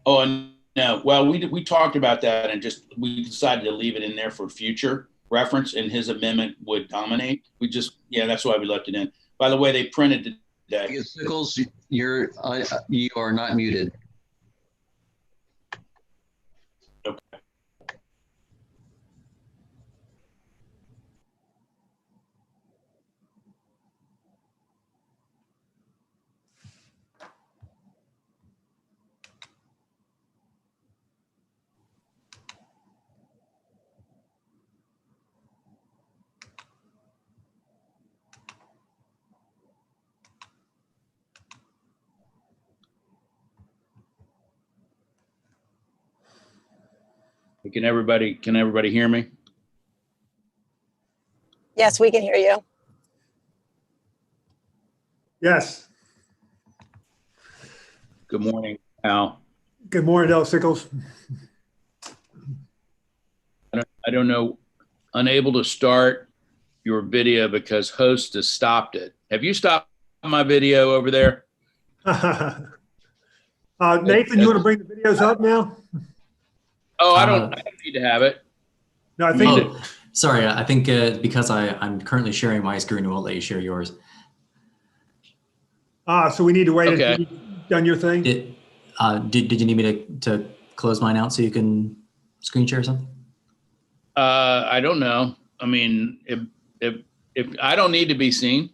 Oh, no. Well, we talked about that and we decided to leave it in there for future reference, and his amendment would dominate. Yeah, that's why we left it in. By the way, they printed today. Sickles, you are not muted. Okay. Can everybody hear me? Yes, we can hear you. Yes. Good morning, Al. Good morning, Del Sickles. I don't know, unable to start your video because host has stopped it. Have you stopped my video over there? Nathan, you want to bring the videos up now? Oh, I don't need to have it. No, I think sorry, I think because I'm currently sharing my screen, we'll let you share yours. so we need to wait Okay. until you've done your thing? Did you need me to close mine out so you can screen share something? I don't know. I mean, if I don't need to be seen,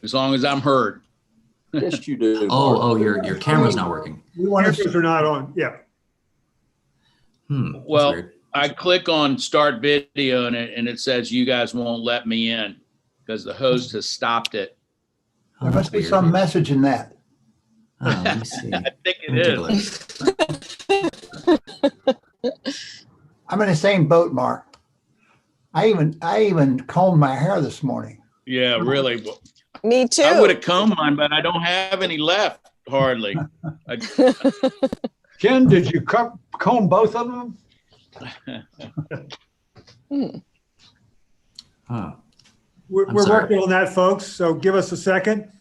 as long as I'm heard. Yes, you do. Oh, your camera's not working. Cameras are not on. Yeah. Well, I click on start video and it says you guys won't let me in because the host has stopped it. There must be some message in that. Oh, let me see. I think it is. I'm in the same boat, Mark. I even combed my hair this morning. Yeah, really. Me too. I would have combed mine, but I don't have any left, hardly. Ken, did you comb both of them? We're working on that, folks. So give us a second.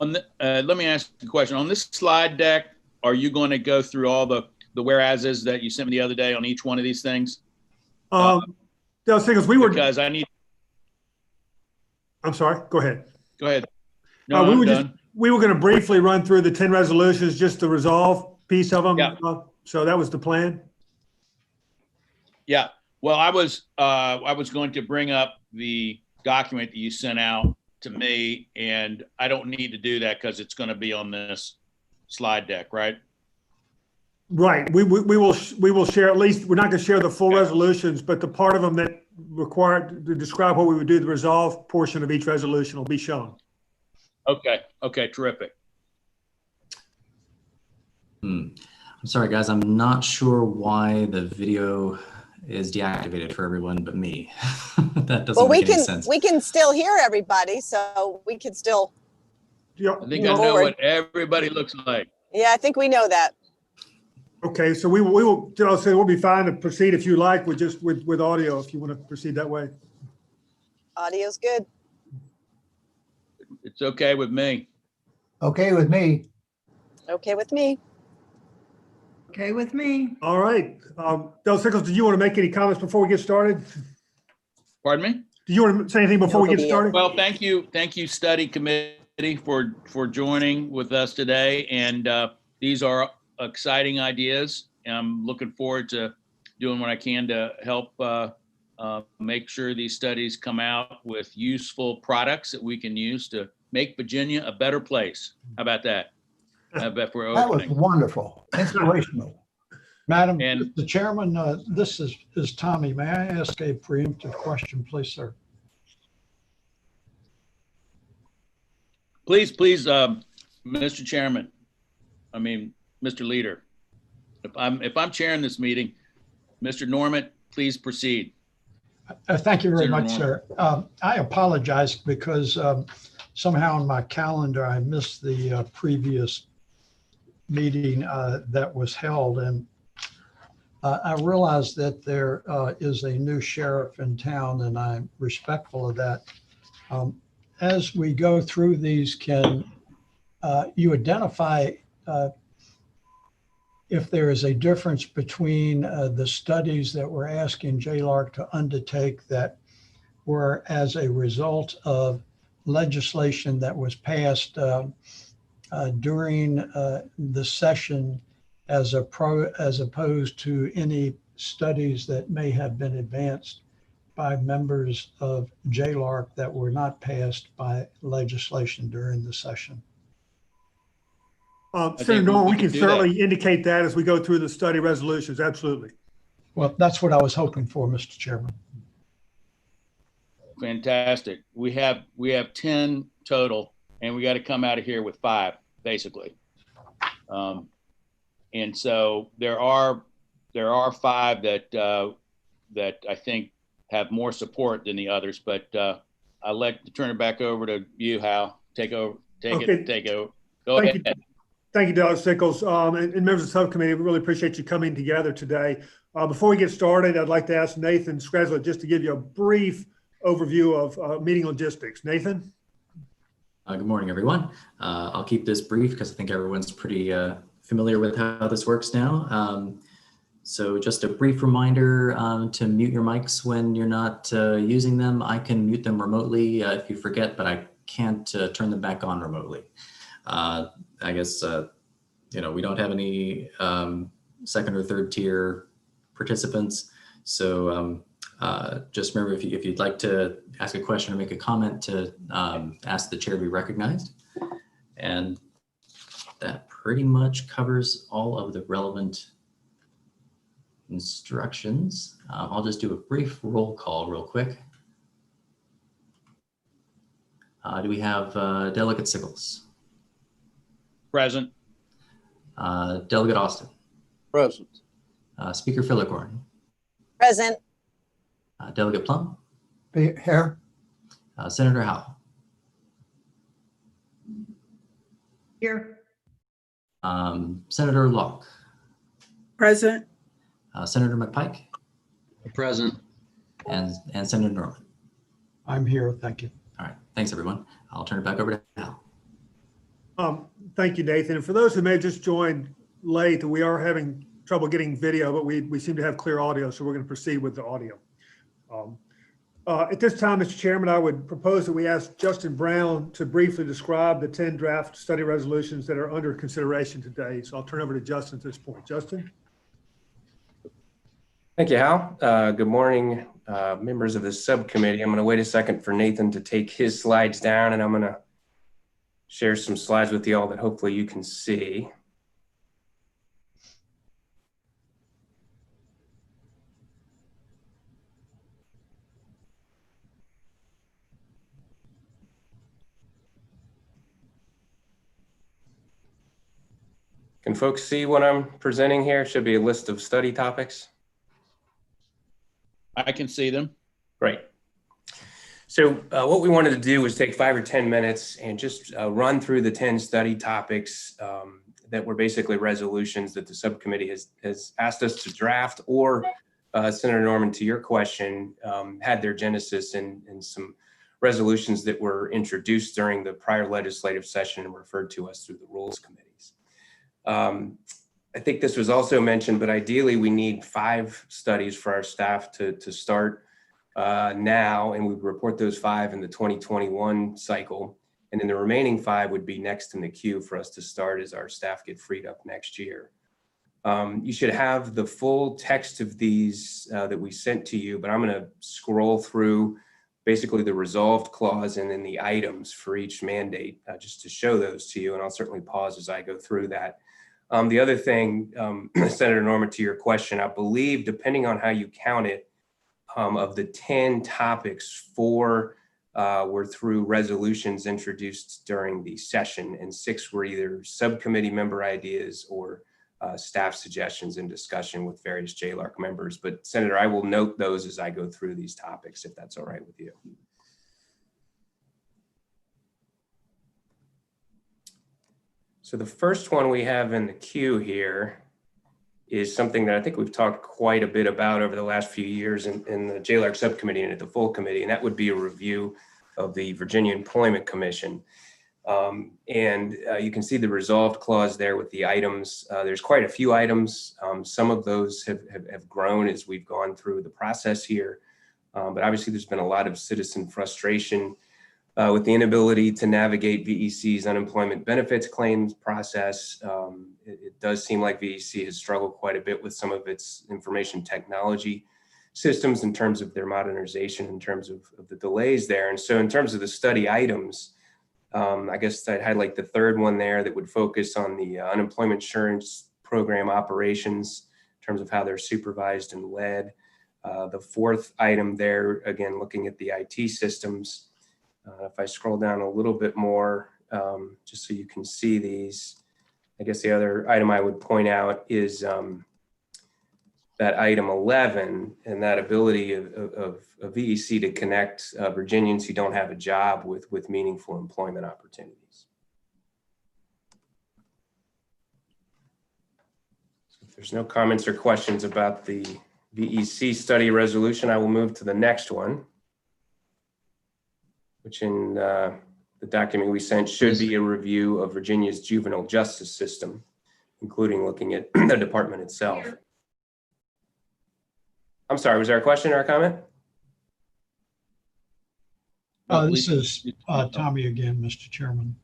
Let me ask you a question. On this slide deck, are you going to go through all the whereases that you sent me the other day on each one of these things? Those things because I need. I'm sorry. Go ahead. Go ahead. No, we were going to briefly run through the 10 resolutions, just the resolve piece of them. Yeah. So that was the plan. Yeah. Well, I was going to bring up the document that you sent out to me, and I don't need to do that because it's going to be on this slide deck, right? Right. We will share, at least we're not going to share the full resolutions, but the part of them that required to describe what we would do, the resolve portion of each resolution will be shown. Okay. Okay. Terrific. I'm sorry, guys. I'm not sure why the video is deactivated for everyone but me. That doesn't make any sense. We can still hear everybody, so we can still. I think I know what everybody looks like. Yeah, I think we know that. Okay, so we'll be fine to proceed if you like with audio, if you want to proceed that way. Audio's good. It's okay with me. Okay with me. Okay with me. Okay with me. All right. Del Sickles, do you want to make any comments before we get started? Pardon me? Do you want to say anything before we get started? Well, thank you, study committee, for joining with us today. And these are exciting ideas. And I'm looking forward to doing what I can to help make sure these studies come out with useful products that we can use to make Virginia a better place. How about that? I bet we're opening. That was wonderful, inspirational. Madam, And the chairman, this is Tommy. May I ask a preemptive question, please, sir? Please, Mr. Chairman, Mr. Leader, if I'm chairing this meeting, Mr. Norman, please proceed. Thank you very much, sir. I apologize because somehow in my calendar, I missed the previous meeting that was held. And I realize that there is a new sheriff in town, and I'm respectful of that. as we go through these, can you identify if there is a difference between the studies that we're asking JLARC to undertake that were as a result of legislation that was passed during the session as opposed to any studies that may have been advanced by members of JLARC that were not passed by legislation during the session? Senator Norman, we can do that. certainly indicate that as we go through the study resolutions. Absolutely. Well, that's what I was hoping for, Mr. Chairman. Fantastic. We have 10 total, and we got to come out of here with 5, basically. And so there are 5 that I think have more support than the others. But I'd like to turn it back over to you, Hal. Take over. Take over. Go Thank ahead. Thank you, Dr. Sickles. And members of the subcommittee, we really appreciate you coming together today. Before we get started, I'd like to ask Nathan Skreslet just to give you a brief overview of meeting logistics. Nathan? Good morning, everyone. I'll keep this brief because I think everyone's pretty familiar with how this works now. So just a brief reminder to mute your mics when you're not using them. I can mute them remotely if you forget, but I can't turn them back on remotely. I guess, we don't have any second or third tier participants. So just remember, if you'd like to ask a question or make a comment, to ask the chair to be recognized. And that pretty much covers all of the relevant instructions. I'll just do a brief roll call real quick. Do we have Delegate Sickles? Present. Delegate Austin? Present. Speaker Fillicorn? Present. Delegate Plum? Here. Senator Howell? Here. Senator Locke? Present. Senator McPike? Present. And Senator Norman? I'm here. Thank you. All right. Thanks, everyone. I'll turn it back over to Hal. Thank you, Nathan. And for those who may have just joined late, we are having trouble getting video, but we seem to have clear audio, so we're going to proceed with the audio. At this time, Mr. Chairman, I would propose that we ask Justin Brown to briefly describe the 10 draft study resolutions that are under consideration today. So I'll turn over to Justin at this point. Justin? Thank you, Hal. Good morning, members of the subcommittee. I'm going to wait a second for Nathan to take his slides down, and I'm going to share some slides with you all that hopefully you can see. Can folks see what I'm presenting here? It should be a list of study topics. I can see them. Great. So what we wanted to do was take 5 or 10 minutes and just run through the 10 study topics that were basically resolutions that the subcommittee has asked us to draft, or Senator Norman, to your question, had their genesis in some resolutions that were introduced during the prior legislative session and referred to us through the rules committees. I think this was also mentioned, but ideally we need 5 studies for our staff to start now, and we report those 5 in the 2021 cycle. And then the remaining 5 would be next in the queue for us to start as our staff get freed up next year. You should have the full text of these that we sent to you, but I'm going to scroll through basically the resolved clause and then the items for each mandate just to show those to you. And I'll certainly pause as I go through that. The other thing, Senator Norman, to your question, I believe, depending on how you count it, of the 10 topics, 4 were through resolutions introduced during the session, and 6 were either subcommittee member ideas or staff suggestions and discussion with various JLARC members. But Senator, I will note those as I go through these topics, if that's all right with you. So the first one we have in the queue here is something that I think we've talked quite a bit about over the last few years in the JLARC subcommittee and at the full committee, and that would be a review of the Virginia Employment Commission. You can see the resolved clause there with the items. There's quite a few items. Some of those have grown as we've gone through the process here. But obviously there's been a lot of citizen frustration with the inability to navigate VEC's unemployment benefits claims process. It does seem like VEC has struggled quite a bit with some of its information technology systems in terms of their modernization, in terms of the delays there. And so in terms of the study items, I guess I'd highlight the third one there that would focus on the unemployment insurance program operations in terms of how they're supervised and led. The fourth item there, again, looking at the IT systems. If I scroll down a little bit more, just so you can see these, I guess the other item I would point out is that item 11 and that ability of VEC to connect Virginians who don't have a job with meaningful employment opportunities. So if there's no comments or questions about the VEC study resolution, I will move to the next one, which in the document we sent should be a review of Virginia's juvenile justice system, including looking at the department itself. I'm sorry, was there a question or a comment? This is Tommy again, Mr. Chairman.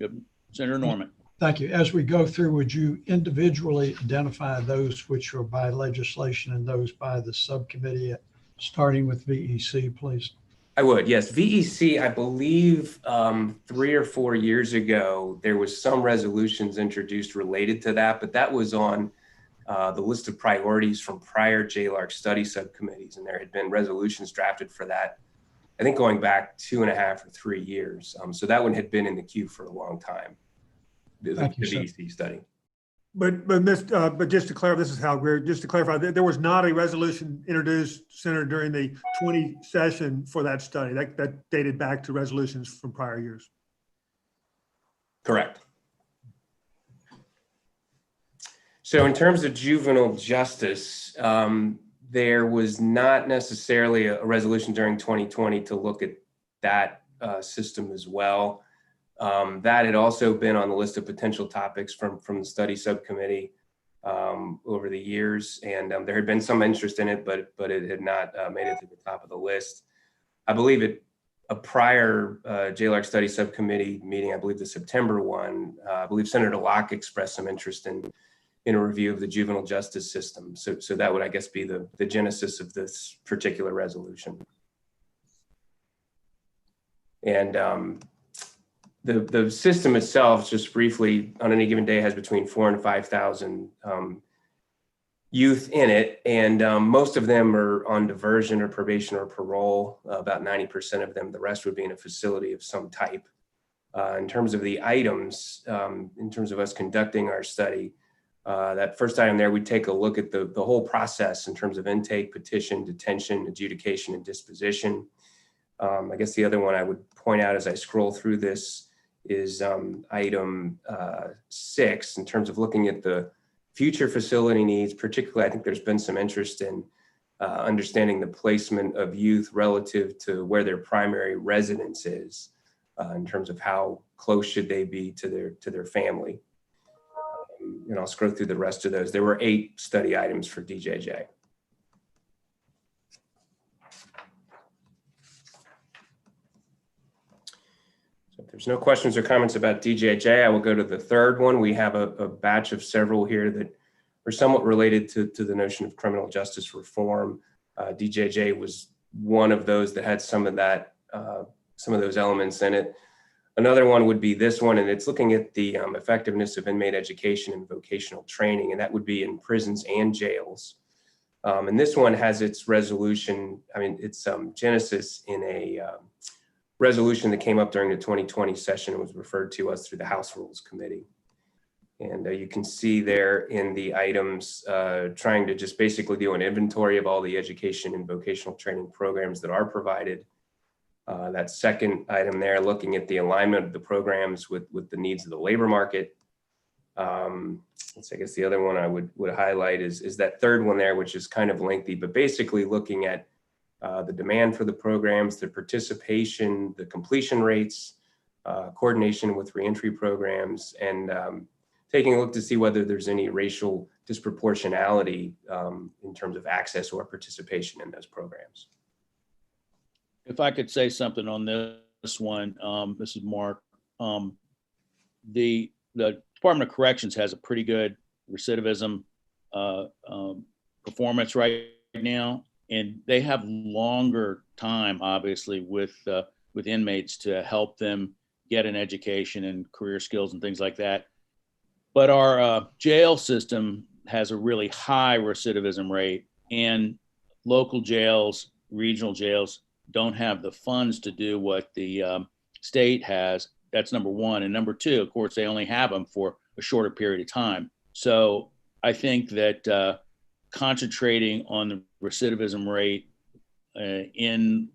Good. Senator Norman. Thank you. As we go through, would you individually identify those which are by legislation and those by the subcommittee, starting with VEC, please? I would, yes. VEC, I believe 3 or 4 years ago, there was some resolutions introduced related to that, but that was on the list of priorities from prior JLARC study subcommittees, and there had been resolutions drafted for that, I think going back 2.5 or 3 years. So that one had been in the queue for a long time, the VEC study. But just to clarify, this is Hal Greer, just to clarify, there was not a resolution introduced, Senator, during the 20 session for that study. That dated back to resolutions from prior years. Correct. So in terms of juvenile justice, there was not necessarily a resolution during 2020 to look at that system as well. That had also been on the list of potential topics from the study subcommittee over the years, and there had been some interest in it, but it had not made it to the top of the list. I believe a prior JLARC study subcommittee meeting, I believe the September one, I believe Senator Locke expressed some interest in a review of the juvenile justice system. So that would, I guess, be the genesis of this particular resolution. And the system itself, just briefly, on any given day has between 4,000 and 5,000 youth in it, and most of them are on diversion or probation or parole, about 90% of them. The rest would be in a facility of some type. In terms of the items, in terms of us conducting our study, that first item there, we take a look at the whole process in terms of intake, petition, detention, adjudication, and disposition. I guess the other one I would point out as I scroll through this is item 6, in terms of looking at the future facility needs. Particularly, I think there's been some interest in understanding the placement of youth relative to where their primary residence is, in terms of how close should they be to their family. And I'll scroll through the rest of those. There were 8 study items for DJJ. So if there's no questions or comments about DJJ, I will go to the third one. We have a batch of several here that are somewhat related to the notion of criminal justice reform. DJJ was one of those that had some of those elements in it. Another one would be this one, and it's looking at the effectiveness of inmate education and vocational training, and that would be in prisons and jails. And this one has its resolution, its genesis in a resolution that came up during the 2020 session and was referred to us through the House Rules Committee. And you can see there in the items trying to just basically do an inventory of all the education and vocational training programs that are provided. That second item there, looking at the alignment of the programs with the needs of the labor market. I guess the other one I would highlight is that third one there, which is kind of lengthy, but basically looking at the demand for the programs, the participation, the completion rates, coordination with reentry programs, and taking a look to see whether there's any racial disproportionality in terms of access or participation in those programs. If I could say something on this one, this is Mark. The Department of Corrections has a pretty good recidivism performance right now, and they have longer time, obviously, with inmates to help them get an education and career skills and things like that. But our jail system has a really high recidivism rate, and local jails, regional jails, don't have the funds to do what the state has. That's number one. And number two, of course, they only have them for a shorter period of time. So I think that concentrating on the recidivism rate in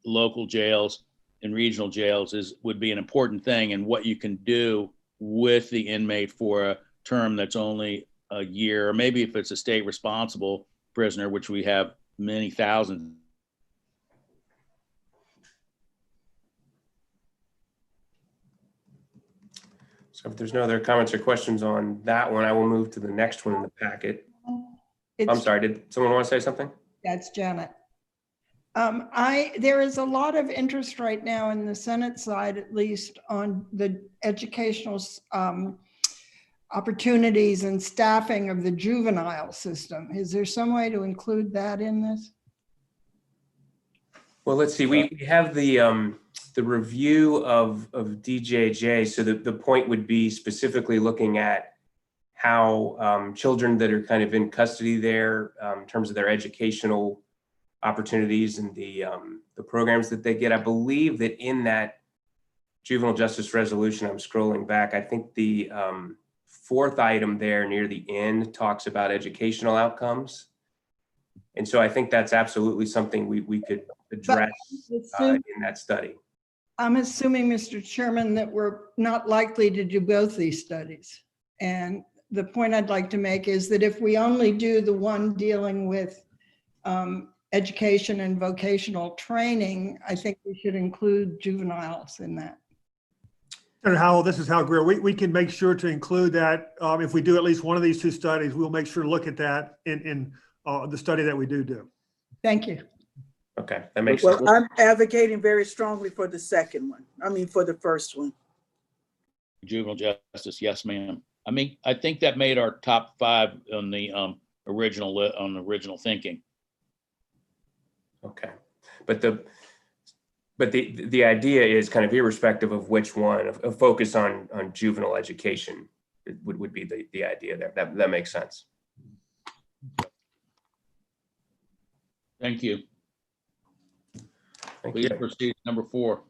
local jails and regional jails would be an important thing, and what you can do with the inmate for a term that's only a year, or maybe if it's a state responsible prisoner, which we have many thousands. So if there's no other comments or questions on that one, I will move to the next one in the packet. I'm sorry, did someone want to say something? That's Janet. There is a lot of interest right now in the Senate side, at least, on the educational opportunities and staffing of the juvenile system. Is there some way to include that in this? Well, let's see. We have the review of DJJ. So the point would be specifically looking at how children that are kind of in custody there, in terms of their educational opportunities and the programs that they get. I believe that in that juvenile justice resolution, I'm scrolling back, I think the fourth item there near the end talks about educational outcomes. And so I think that's absolutely something we could address in that study. I'm assuming, Mr. Chairman, that we're not likely to do both these studies. And the point I'd like to make is that if we only do the one dealing with education and vocational training, I think we should include juveniles in that. Senator Howell, this is Hal Greer. We can make sure to include that. If we do at least one of these two studies, we'll make sure to look at that in the study that we do. Thank you. Okay, that makes sense. Well, I'm advocating very strongly for the second one. I mean, for the first one. Juvenile justice, yes, ma'am. I mean, I think that made our top 5 on the original thinking. Okay, but the idea is kind of irrespective of which one, a focus on juvenile education would be the idea there. That makes sense. Thank you. Thank Please you. proceed to number 4.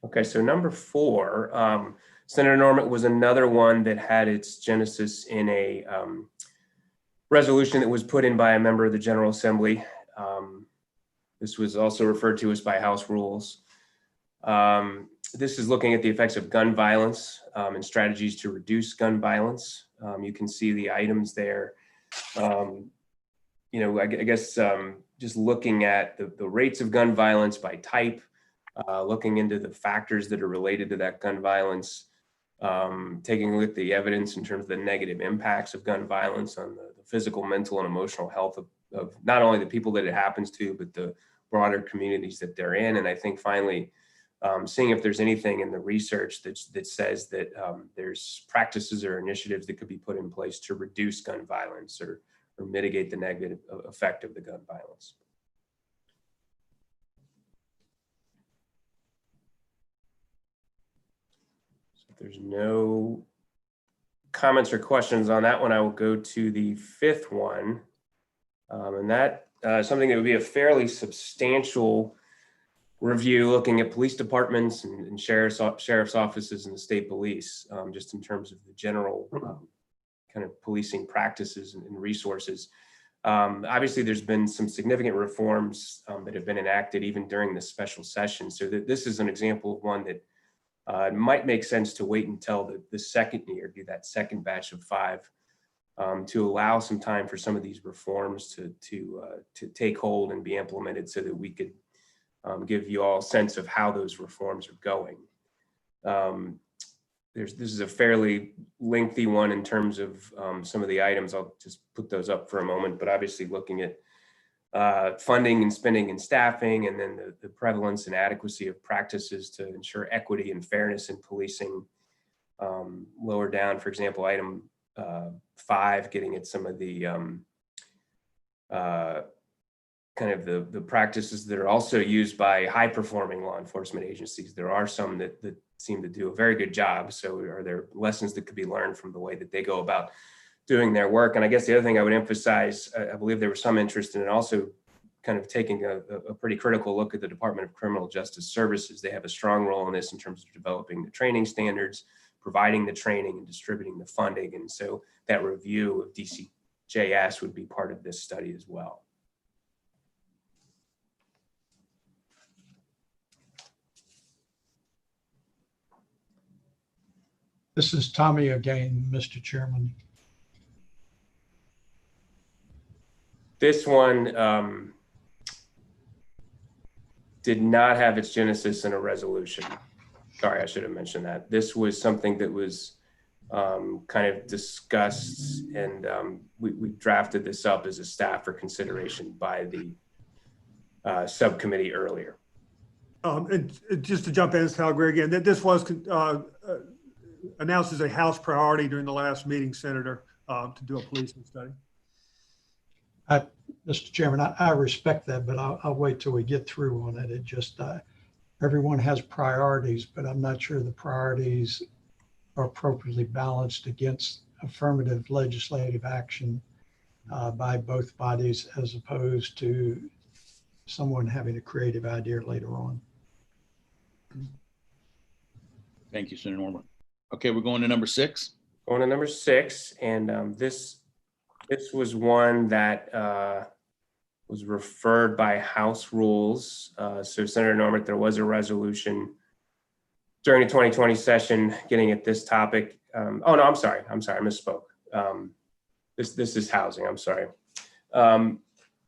Okay, so number 4, Senator Norman was another one that had its genesis in a resolution that was put in by a member of the General Assembly. This was also referred to as by House rules. This is looking at the effects of gun violence and strategies to reduce gun violence. You can see the items there. I guess just looking at the rates of gun violence by type, looking into the factors that are related to that gun violence, taking a look at the evidence in terms of the negative impacts of gun violence on the physical, mental, and emotional health of not only the people that it happens to, but the broader communities that they're in. And I think finally, seeing if there's anything in the research that says that there's practices or initiatives that could be put in place to reduce gun violence or mitigate the negative effect of the gun violence. So if there's no comments or questions on that one, I will go to the 5th one. And that something that would be a fairly substantial review, looking at police departments and sheriff's offices and the state police, just in terms of the general kind of policing practices and resources. Obviously, there's been some significant reforms that have been enacted even during this special session. So this is an example of one that might make sense to wait until the second year, do that second batch of 5 to allow some time for some of these reforms to take hold and be implemented so that we could give you all a sense of how those reforms are going. This is a fairly lengthy one in terms of some of the items. I'll just put those up for a moment, but obviously looking at funding and spending and staffing, and then the prevalence and adequacy of practices to ensure equity and fairness in policing. Lower down, for example, item 5, getting at some of the kind of the practices that are also used by high performing law enforcement agencies. There are some that seem to do a very good job. So are there lessons that could be learned from the way that they go about doing their work? And I guess the other thing I would emphasize, I believe there was some interest in it also kind of taking a pretty critical look at the Department of Criminal Justice Services. They have a strong role in this in terms of developing the training standards, providing the training, and distributing the funding. And so that review of DCJS would be part of this study as well. This is Tommy again, Mr. Chairman. This one did not have its genesis in a resolution. Sorry, I should have mentioned that. This was something that was kind of discussed, and we drafted this up as a staff for consideration by the subcommittee earlier. And just to jump in, Hal Greer again, that this was announced as a House priority during the last meeting, Senator, to do a policing study. Mr. Chairman, I respect that, but I'll wait till we get through on it. It just, everyone has priorities, but I'm not sure the priorities are appropriately balanced against affirmative legislative action by both bodies, as opposed to someone having a creative idea later on. Thank you, Senator Norman. Okay, we're going to number 6. Going to number 6, and this was one that was referred by House rules. So Senator Norman, there was a resolution during the 2020 session getting at this topic. Oh no, I'm sorry, I misspoke. This is housing, I'm sorry.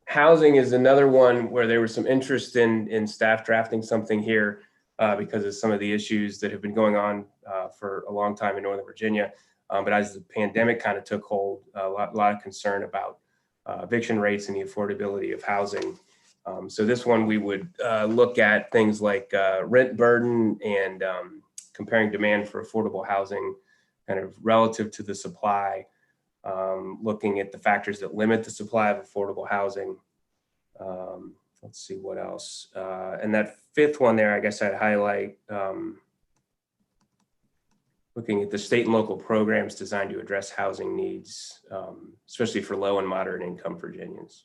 Housing is another one where there was some interest in staff drafting something here because of some of the issues that have been going on for a long time in Northern Virginia. But as the pandemic kind of took hold, a lot of concern about eviction rates and the affordability of housing. So this one, we would look at things like rent burden and comparing demand for affordable housing kind of relative to the supply, looking at the factors that limit the supply of affordable housing. Let's see what else. And that 5th one there, I guess I'd highlight looking at the state and local programs designed to address housing needs, especially for low and moderate income Virginians.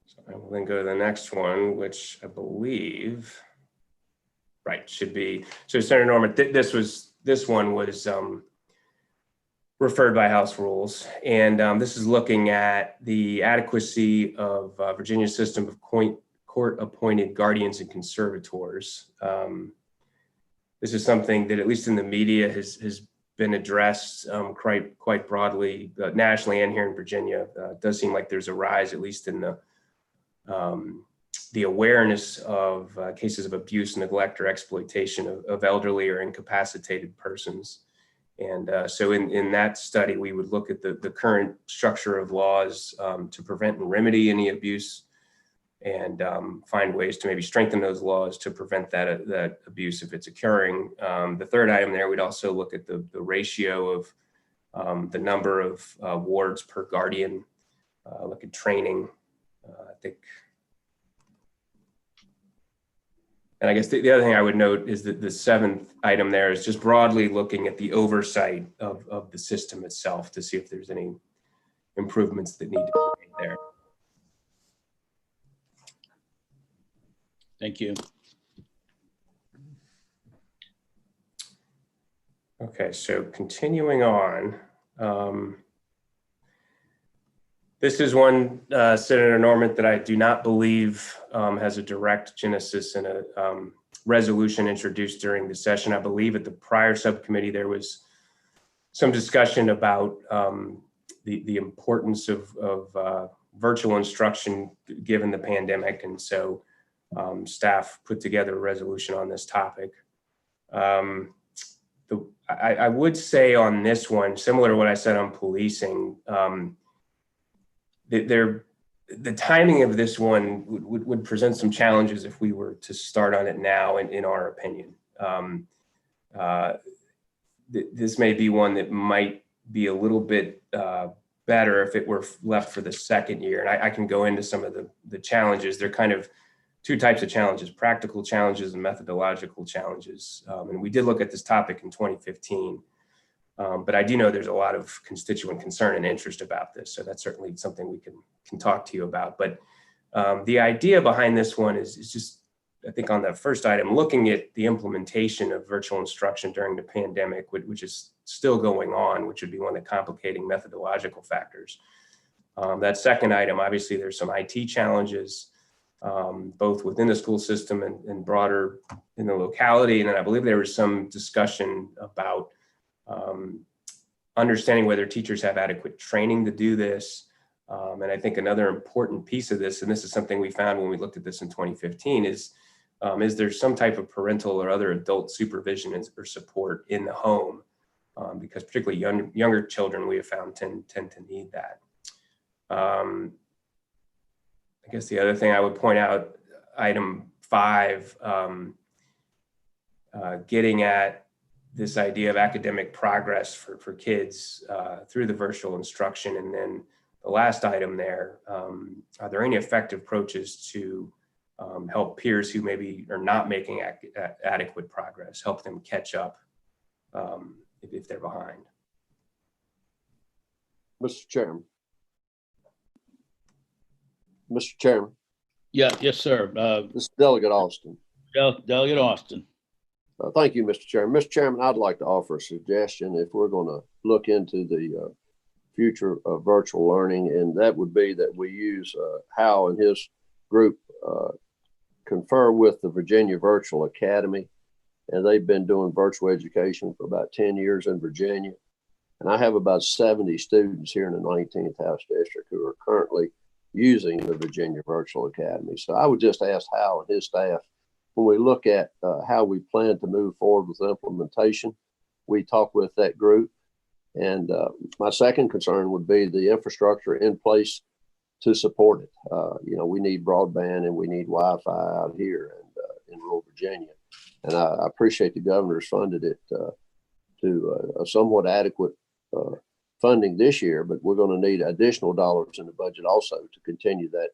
So I will then go to the next one, which I believe, right, should be, so Senator Norman, this one was referred by House rules. And this is looking at the adequacy of Virginia's system of court-appointed guardians and conservators. This is something that, at least in the media, has been addressed quite broadly, nationally and here in Virginia. It does seem like there's a rise, at least in the awareness of cases of abuse, neglect, or exploitation of elderly or incapacitated persons. And so in that study, we would look at the current structure of laws to prevent and remedy any abuse, and find ways to maybe strengthen those laws to prevent that abuse if it's occurring. The 3rd item there, we'd also look at the ratio of the number of wards per guardian, look at training, I think. And I guess the other thing I would note is that the 7th item there is just broadly looking at the oversight of the system itself to see if there's any improvements that need to be made there. Thank you. Okay, so continuing on. This is one, Senator Norman, that I do not believe has a direct genesis in resolution introduced during the session. I believe at the prior subcommittee, there was some discussion about the importance of virtual instruction given the pandemic. And so staff put together a resolution on this topic. I would say on this one, similar to what I said on policing, the timing of this one would present some challenges if we were to start on it now, in our opinion. This may be one that might be a little bit better if it were left for the second year. And I can go into some of the challenges. They're kind of two types of challenges: practical challenges and methodological challenges. And we did look at this topic in 2015. But I do know there's a lot of constituent concern and interest about this. So that's certainly something we can talk to you about. But the idea behind this one is just, I think on the first item, looking at the implementation of virtual instruction during the pandemic, which is still going on, which would be one of the complicating methodological factors. That second item, obviously there's some IT challenges, both within the school system and broader in the locality. And then I believe there was some discussion about understanding whether teachers have adequate training to do this. And I think another important piece of this, and this is something we found when we looked at this in 2015, is there some type of parental or other adult supervision or support in the home? Because particularly younger children, we have found tend to need that. I guess the other thing I would point out, item 5, getting at this idea of academic progress for kids through the virtual instruction. And then the last item there, are there any effective approaches to help peers who maybe are not making adequate progress, help them catch up if they're behind? Mr. Chairman. Mr. Chairman. Yeah, yes, sir. This is Delegate Austin. Delegate Austin. Thank you, Mr. Chairman. Mr. Chairman, I'd like to offer a suggestion if we're going to look into the future of virtual learning, and that would be that we use Hal and his group confer with the Virginia Virtual Academy, and they've been doing virtual education for about 10 years in Virginia. And I have about 70 students here in the 19th House District who are currently using the Virginia Virtual Academy. So I would just ask Hal and his staff, when we look at how we plan to move forward with implementation, we talk with that group. And my second concern would be the infrastructure in place to support it. We need broadband and we need Wi-Fi out here and in rural Virginia. And I appreciate the governor's funded it to a somewhat adequate funding this year, but we're going to need additional dollars in the budget also to continue that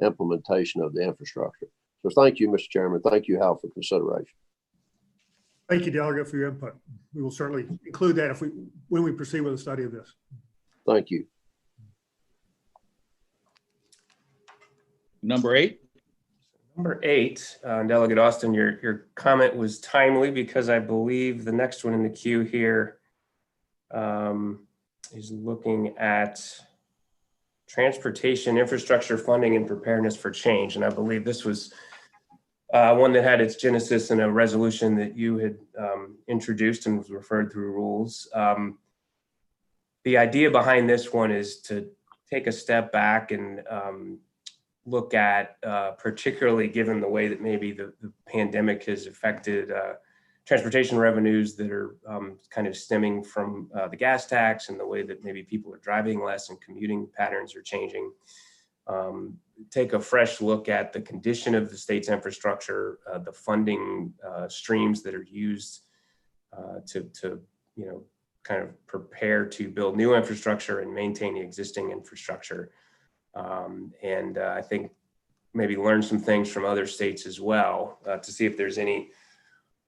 implementation of the infrastructure. So thank you, Mr. Chairman. Thank you, Hal, for consideration. Thank you, Delegate, for your input. We will certainly include that when we proceed with the study of this. Thank you. Number 8. Number 8, Delegate Austin, your comment was timely because I believe the next one in the queue here is looking at transportation infrastructure funding and preparedness for change. And I believe this was one that had its genesis in a resolution that you had introduced and was referred through rules. The idea behind this one is to take a step back and look at, particularly given the way that maybe the pandemic has affected transportation revenues that are kind of stemming from the gas tax and the way that maybe people are driving less and commuting patterns are changing. Take a fresh look at the condition of the state's infrastructure, the funding streams that are used to kind of prepare to build new infrastructure and maintain the existing infrastructure. And I think maybe learn some things from other states as well to see if there's any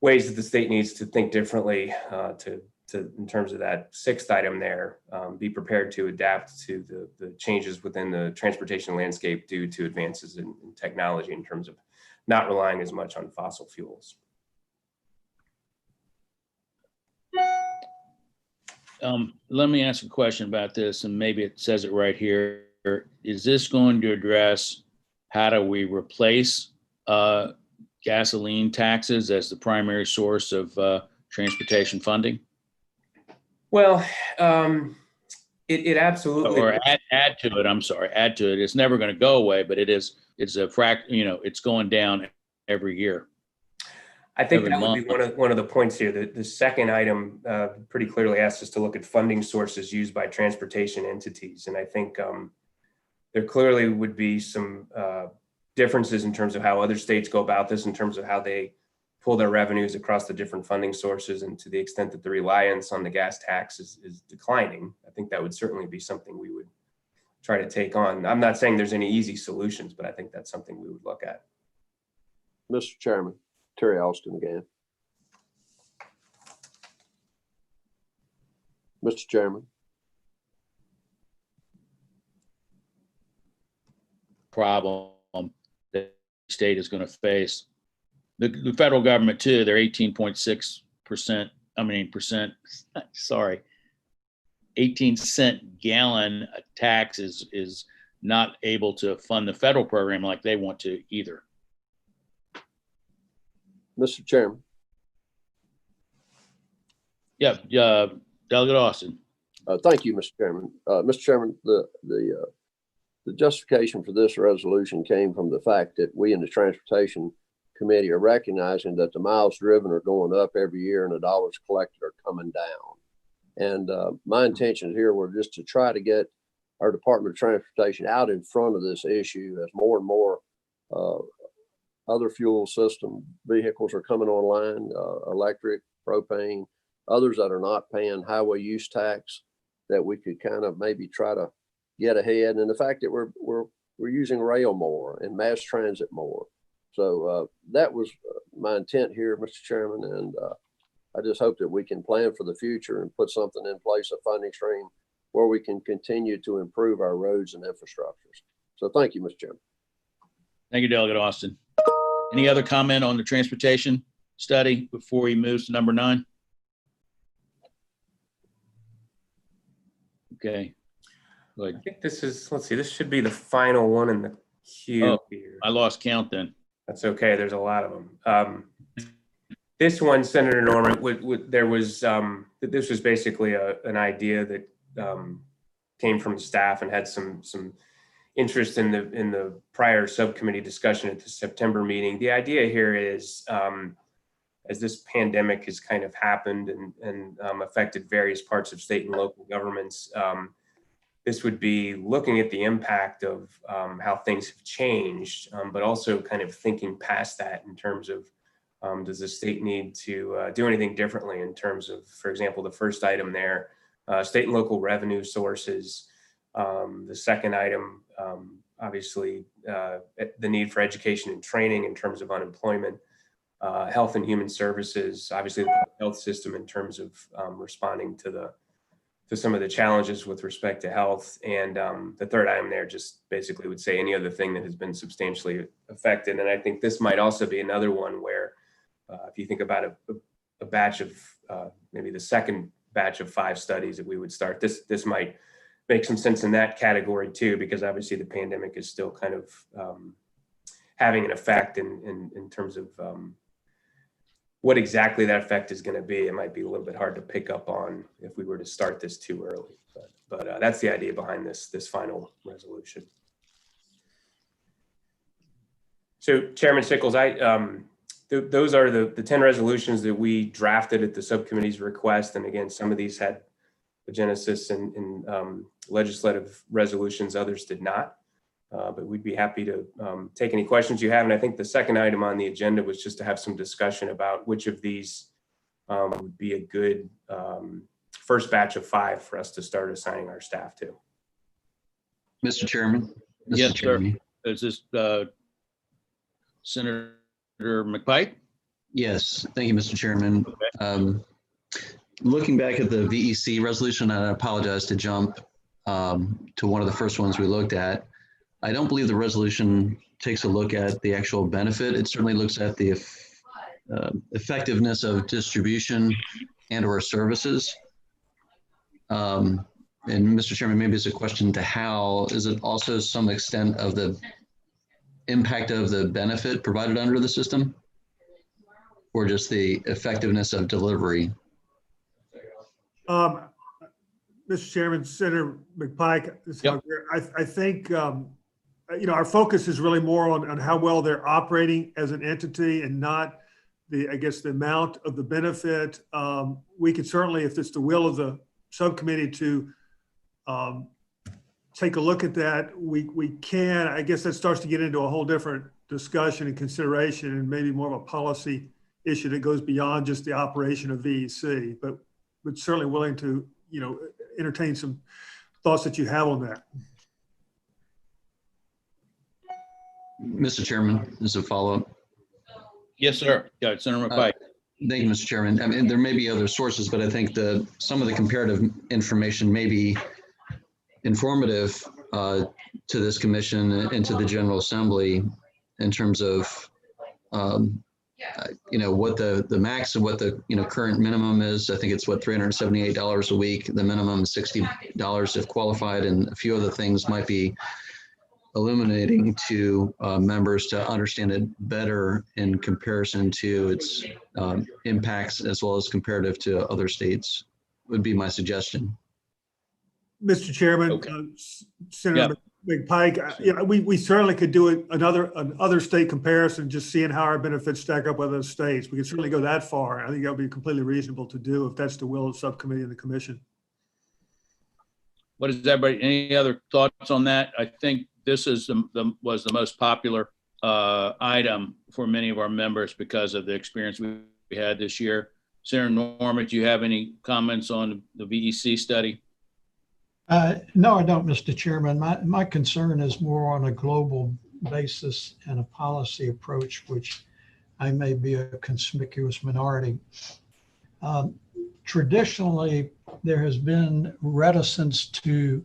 ways that the state needs to think differently to in terms of that 6th item there, be prepared to adapt to the changes within the transportation landscape due to advances in technology in terms of not relying as much on fossil fuels. Let me ask a question about this, and maybe it says it right here. Is this going to address how do we replace gasoline taxes as the primary source of transportation funding? Well, it absolutely. Or add to it, I'm sorry, add to it. It's never going to go away, but it's it's going down every year. I think every that would be month. one of the points here. The second item pretty clearly asks us to look at funding sources used by transportation entities. And I think there clearly would be some differences in terms of how other states go about this, in terms of how they pull their revenues across the different funding sources, and to the extent that the reliance on the gas tax is declining. I think that would certainly be something we would try to take on. I'm not saying there's any easy solutions, but I think that's something we would look at. Mr. Chairman, Terry Austin again. Mr. Chairman. Problem that the state is going to face. The federal government too, they're 18.6%, 18-cent gallon tax is not able to fund the federal program like they want to either. Mr. Chairman. Yeah, Delegate Austin. Thank you, Mr. Chairman. Mr. Chairman, the justification for this resolution came from the fact that we in the Transportation Committee are recognizing that the miles driven are going up every year and the dollars collected are coming down. And my intentions here were just to try to get our Department of Transportation out in front of this issue as more and more other fuel system vehicles are coming online, electric, propane, others that are not paying highway use tax, that we could kind of maybe try to get ahead. And the fact that we're using rail more and mass transit more. So that was my intent here, Mr. Chairman. And I just hope that we can plan for the future and put something in place, a funding stream where we can continue to improve our roads and infrastructures. So thank you, Mr. Chairman. Thank you, Delegate Austin. Any other comment on the transportation study before he moves to number 9? Okay. Good. I think this is, let's see, this should be the final one in the queue here. I lost count then. That's okay. There's a lot of them. This one, Senator Norman, this was basically an idea that came from staff and had some interest in the prior subcommittee discussion at the September meeting. The idea here is, as this pandemic has kind of happened and affected various parts of state and local governments, this would be looking at the impact of how things have changed, but also kind of thinking past that in terms of, does the state need to do anything differently in terms of, for example, the first item there, state and local revenue sources. The second item, obviously, the need for education and training in terms of unemployment, health and human services, obviously the health system in terms of responding to some of the challenges with respect to health. And the third item there just basically would say any other thing that has been substantially affected. And I think this might also be another one where if you think about a batch of maybe the second batch of 5 studies that we would start, this might make some sense in that category too, because obviously the pandemic is still kind of having an effect in terms of what exactly that effect is going to be. It might be a little bit hard to pick up on if we were to start this too early, but that's the idea behind this final resolution. So Chairman Sickles, those are the 10 resolutions that we drafted at the subcommittee's request. And again, some of these had a genesis in legislative resolutions, others did not. But we'd be happy to take any questions you have. And I think the second item on the agenda was just to have some discussion about which of these would be a good first batch of 5 for us to start assigning our staff to. Mr. Chairman. Yes, sir. Is this Senator McPike? Yes, thank you, Mr. Chairman. Okay. Looking back at the VEC resolution, and I apologize to jump to one of the first ones we looked at. I don't believe the resolution takes a look at the actual benefit. It certainly looks at the effectiveness of distribution and or services. And Mr. Chairman, maybe it's a question to Hal. Is it also some extent of the impact of the benefit provided under the system? or just the effectiveness of delivery? Mr. Chairman, Senator McPike, Yep. I think, our focus is really more on how well they're operating as an entity and not the amount of the benefit. We could certainly, if it's the will of the subcommittee to take a look at that, we can. I guess that starts to get into a whole different discussion and consideration and maybe more of a policy issue that goes beyond just the operation of VEC, but certainly willing to, entertain some thoughts that you have on that. Mr. Chairman, this is a follow-up. Yes, sir. Yeah, Senator McPike. Thank you, Mr. Chairman. I mean, there may be other sources, but I think some of the comparative information may be informative to this commission and to the General Assembly in terms of, what the max and what the, current minimum is. I think it's $378 a week. The minimum is $60 if qualified, and a few other things might be illuminating to members to understand it better in comparison to its impacts as well as comparative to other states would be my suggestion. Mr. Chairman, Okay. Senator McPike, we certainly could do another state comparison, just seeing how our benefits stack up with other states. We could certainly go that far. I think that would be completely reasonable to do if that's the will of the subcommittee and the commission. What is everybody, any other thoughts on that? I think this is was the most popular item for many of our members because of the experience we had this year. Senator Norman, do you have any comments on the VEC study? No, I don't, Mr. Chairman. My concern is more on a global basis and a policy approach, which I may be a conspicuous minority. Traditionally, there has been reticence to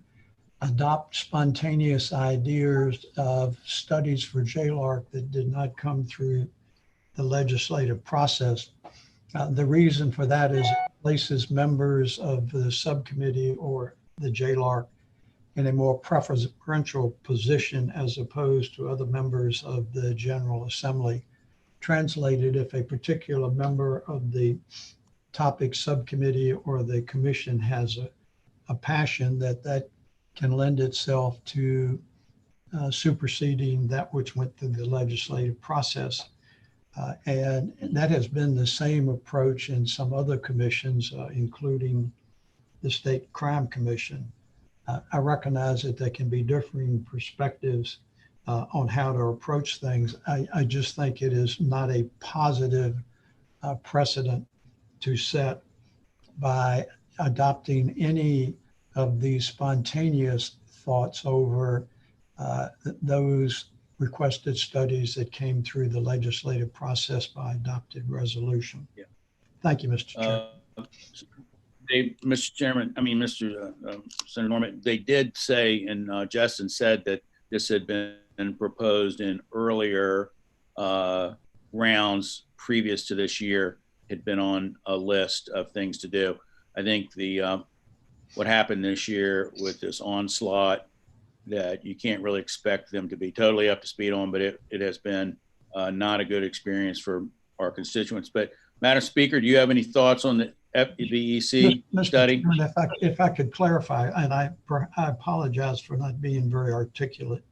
adopt spontaneous ideas of studies for JLARC that did not come through the legislative process. The reason for that is it places members of the subcommittee or the JLARC in a more preferential position as opposed to other members of the General Assembly. Translated, if a particular member of the topic subcommittee or the commission has a passion that can lend itself to superseding that which went through the legislative process. And that has been the same approach in some other commissions, including the State Crime Commission. I recognize that there can be differing perspectives on how to approach things. I just think it is not a positive precedent to set by adopting any of these spontaneous thoughts over those requested studies that came through the legislative process by adopted resolution. Yeah. Thank you, Mr. Chair. Mr. Chairman, Senator Norman, they did say, and Justin said that this had been proposed in earlier rounds previous to this year, had been on a list of things to do. I think what happened this year with this onslaught that you can't really expect them to be totally up to speed on, but it has been not a good experience for our constituents. But Madam Speaker, do you have any thoughts on the VEC study? Chairman, if I could clarify, and I apologize for not being very articulate.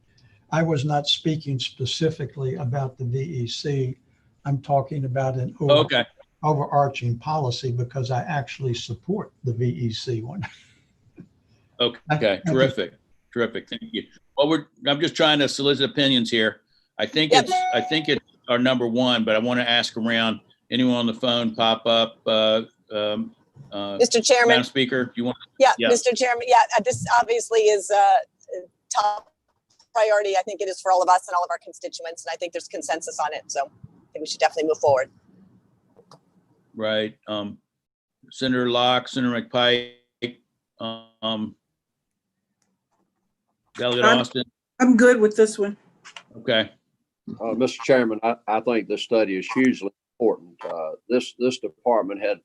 I was not speaking specifically about the VEC. I'm talking about an overarching policy because I actually support the VEC one. Okay, terrific. Thank you. Well, I'm just trying to solicit opinions here. I think it's our number one, but I want to ask around. Anyone on the phone pop up? Mr. Chairman. Madam Speaker, do you want? Yeah, Mr. Chairman. Yeah, this obviously is a top priority. I think it is for all of us and all of our constituents, and I think there's consensus on it. So I think we should definitely move forward. Right. Senator Locke, Senator McPike, Delegate Austin. I'm good with this one. Okay. Mr. Chairman, I think this study is hugely important. This department had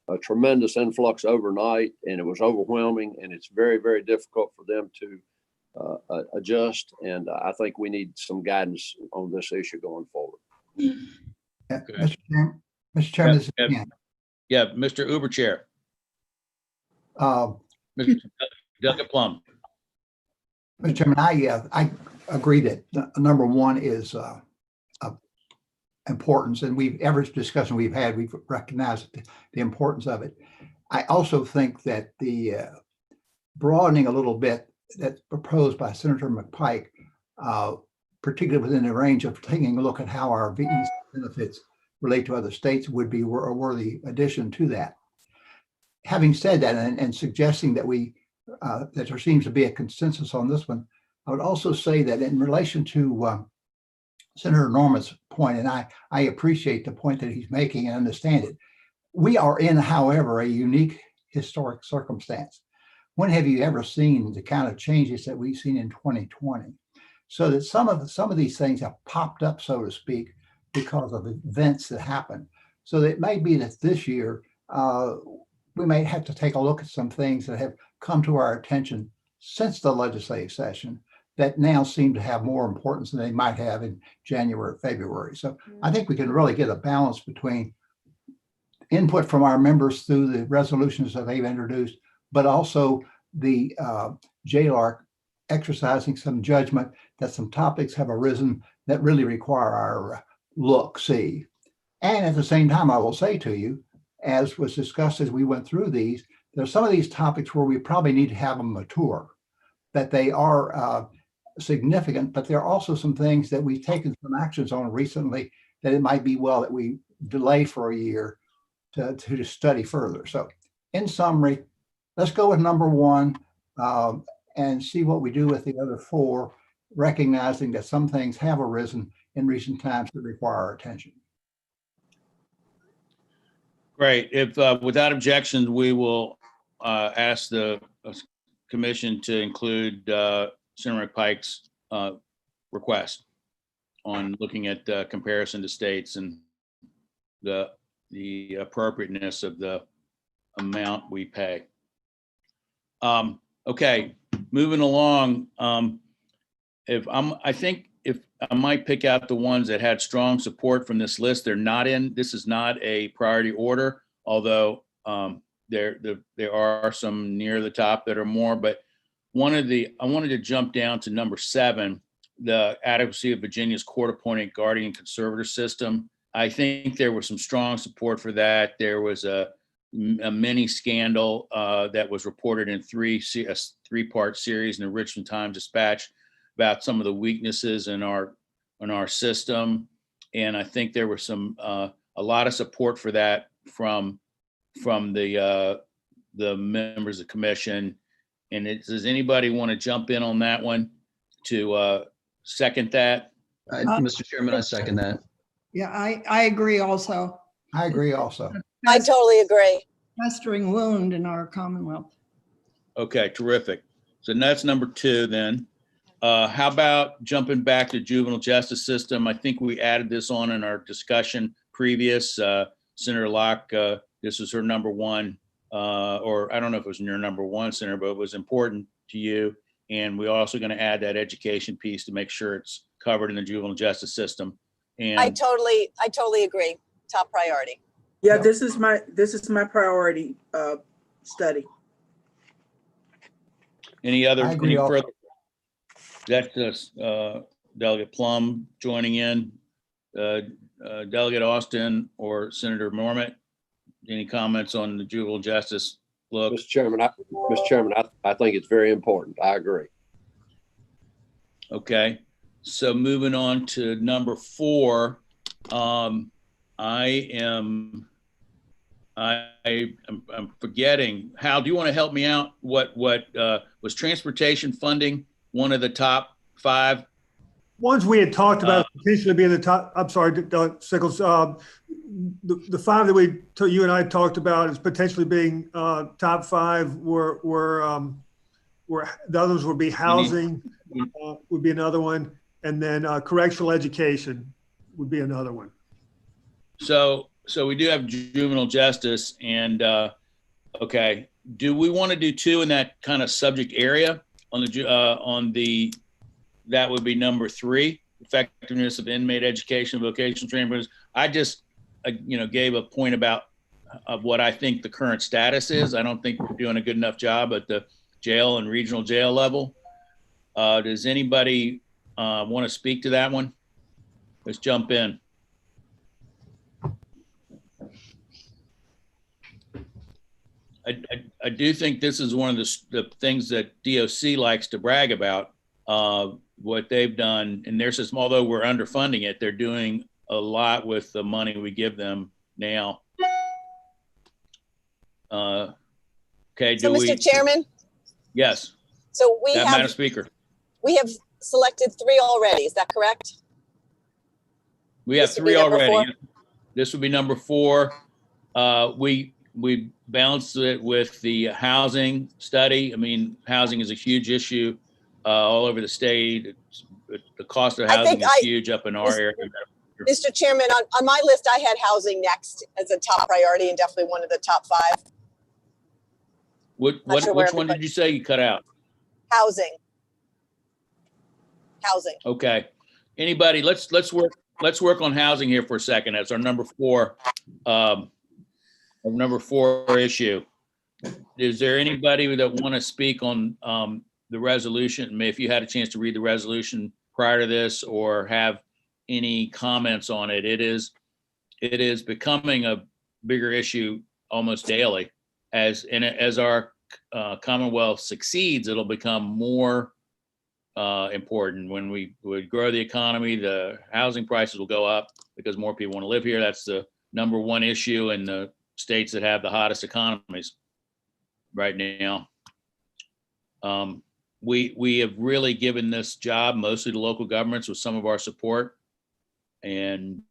a tremendous influx overnight, and it was overwhelming, and it's very, very difficult for them to adjust. And I think we need some guidance on this issue going forward. Mr. Chairman, Mr. Chairman, this is Yeah, Ken. Yeah, Mr. Uber Chair, Uh, Mr. Delegate Plum. Mr. Chairman, I agree that number one is of importance, and every discussion we've had, we've recognized the importance of it. I also think that the broadening a little bit that's proposed by Senator McPike, particularly within the range of taking a look at how our VE benefits relate to other states, would be a worthy addition to that. Having said that, and suggesting that that there seems to be a consensus on this one, I would also say that in relation to Senator Norman's point, and I appreciate the point that he's making and understand it. We are in, however, a unique historic circumstance. When have you ever seen the kind of changes that we've seen in 2020? So that some of these things have popped up, so to speak, because of events that happen. So that it may be that this year we may have to take a look at some things that have come to our attention since the legislative session that now seem to have more importance than they might have in January or February. So I think we can really get a balance between input from our members through the resolutions that they've introduced, but also the JLARC exercising some judgment that some topics have arisen that really require our see. And at the same time, I will say to you, as was discussed as we went through these, there's some of these topics where we probably need to have them mature, that they are significant, but there are also some things that we've taken some actions on recently that it might be well that we delay for a year to study further. So in summary, let's go with number one and see what we do with the other four, recognizing that some things have arisen in recent times that require our attention. Great. If without objections, we will ask the commission to include Senator McPike's request on looking at comparison to states and the appropriateness of the amount we pay. Okay, moving along. I think if I might pick out the ones that had strong support from this list, they're not in. This is not a priority order, although there are some near the top that are more. But I wanted to jump down to number 7, the adequacy of Virginia's court-appointed guardian conservator system. I think there was some strong support for that. There was a mini scandal that was reported in a three-part series in the Richmond Times-Dispatch about some of the weaknesses in our system, and I think there was a lot of support for that from the members of the commission. And does anybody want to jump in on that one to second that? Mr. Chairman, I second that. Yeah, I agree also. I agree also. I totally agree. Festering wound in our Commonwealth. Okay, terrific. So that's number 2 then. How about jumping back to juvenile justice system? I think we added this on in our discussion previous. Senator Locke, this was her number 1, or I don't know if it was your number 1, Senator, but it was important to you. And we're also going to add that education piece to make sure it's covered in the juvenile justice system. And I totally agree. Top priority. Yeah, this is my priority study. any other, I agree any also. further? That's Delegate Plum joining in. Delegate Austin or Senator Mormont, any comments on the juvenile justice look? Mr. Chairman, I think it's very important. I agree. Okay, so moving on to number 4, I'm forgetting. Hal, do you want to help me out? What was transportation funding one of the top 5? Ones we had talked about potentially being the top. I'm sorry, Sickles. The 5 that you and I talked about is potentially being top 5. Where the others would be housing, would be another one, and then correctional education would be another one. So we do have juvenile justice, and okay. Do we want to do 2 in that kind of subject area on the that would be number 3, effectiveness of inmate education, vocational training. I gave a point about of what I think the current status is. I don't think we're doing a good enough job at the jail and regional jail level. Does anybody want to speak to that one? Let's jump in. I do think this is one of the things that DOC likes to brag about, what they've done in their system. Although we're underfunding it, they're doing a lot with the money we give them now. Okay. So, Mr. Chairman? Yes. So Madam Speaker. We have selected 3 already. Is that correct? We have This would be 3 number already. 4? This would be number 4. We balanced it with the housing study. I mean, housing is a huge issue all over the state. The cost of housing is huge up in our area. Mr. Chairman, on my list, I had housing next as a top priority and definitely one of the top 5. Which one did you say you cut out? Housing. Okay. Anybody? Let's work on housing here for a second. That's our number 4. Number 4 issue. Is there anybody that want to speak on the resolution? If you had a chance to read the resolution prior to this or have any comments on it, it is becoming a bigger issue almost daily. As our Commonwealth succeeds, it'll become more important. When we would grow the economy, the housing prices will go up because more people want to live here. That's the number 1 issue in the states that have the hottest economies right now. We have really given this job mostly to local governments with some of our support and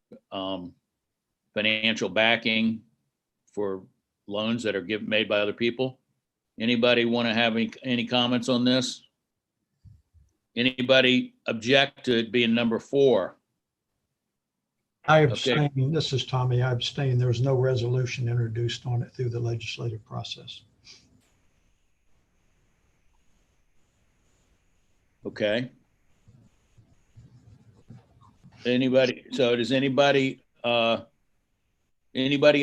financial backing for loans that are made by other people. Anybody want to have any comments on this? Anybody object to it being number 4? I abstain. Okay. This is Tommy. I abstain. There was no resolution introduced on it through the legislative process. Okay. Anybody? So does anybody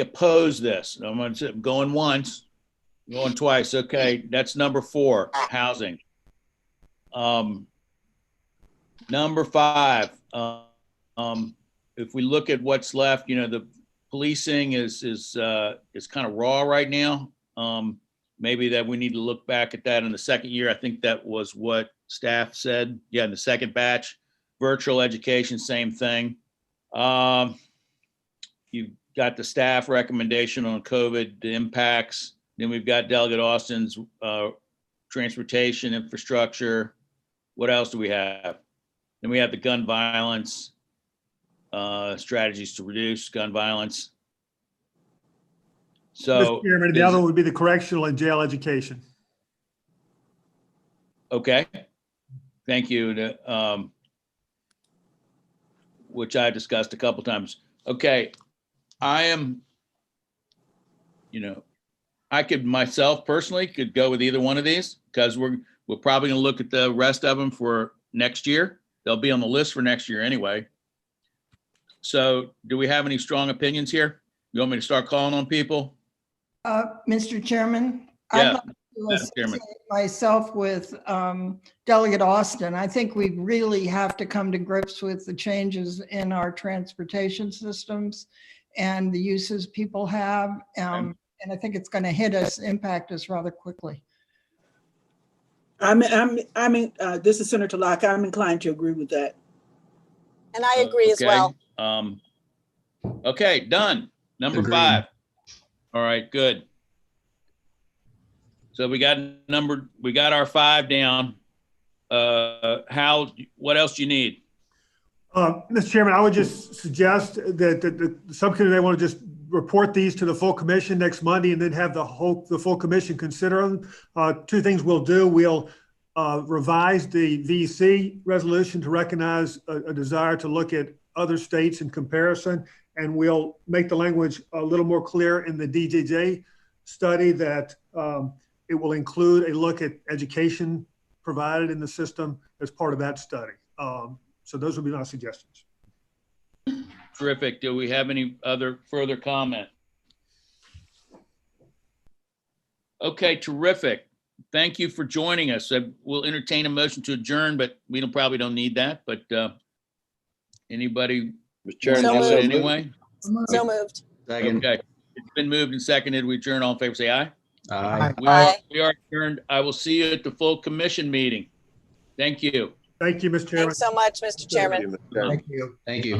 oppose this? I'm going to going once, going twice. Okay, that's number 4, housing. Number 5. If we look at what's left, the policing is kind of raw right now. Maybe that we need to look back at that in the second year. I think that was what staff said. Yeah, in the second batch. Virtual education, same thing. You've got the staff recommendation on COVID, the impacts. Then we've got Delegate Austin's transportation infrastructure. What else do we have? Then we have the gun violence, strategies to reduce gun violence. So, Mr. Chairman, the other would be the correctional and jail education. Okay, thank you. Which I discussed a couple times. Okay, I am, I could myself personally could go with either one of these because we're probably gonna look at the rest of them for next year. They'll be on the list for next year anyway. So do we have any strong opinions here? You want me to start calling on people? Mr. Chairman, Yeah, I'd like to associate myself with Delegate Austin. I think we really have to come to grips with the changes in our transportation systems and the uses people have. And I think it's going to impact us rather quickly. This is Senator Locke. I'm inclined to agree with that. And I agree as well. Okay, done. Number Agreed. 5. All right, good. So we got our 5 down. What else do you need? Mr. Chairman, I would just suggest that the subcommittee may want to just report these to the full commission next Monday and then have the full commission consider them. 2 things we'll do. We'll revise the VEC resolution to recognize a desire to look at other states in comparison, and we'll make the language a little more clear in the DJJ study that it will include a look at education provided in the system as part of that study. So those would be my suggestions. terrific. Do we have any other further comment? Okay, terrific. Thank you for joining us. We'll entertain a motion to adjourn, but we probably don't need that, but anybody? Mr. Chairman, So I moved. so Anyway? So moved. Second. Okay, it's been moved and seconded. We adjourn. All in favor, say aye. Aye. Aye. We are adjourned. I will see you at the full commission meeting. Thank you. Thank you, Mr. Chairman. Thanks so much, Mr. Chairman. Thank you, Mr. Chairman. Thank you. Thank you.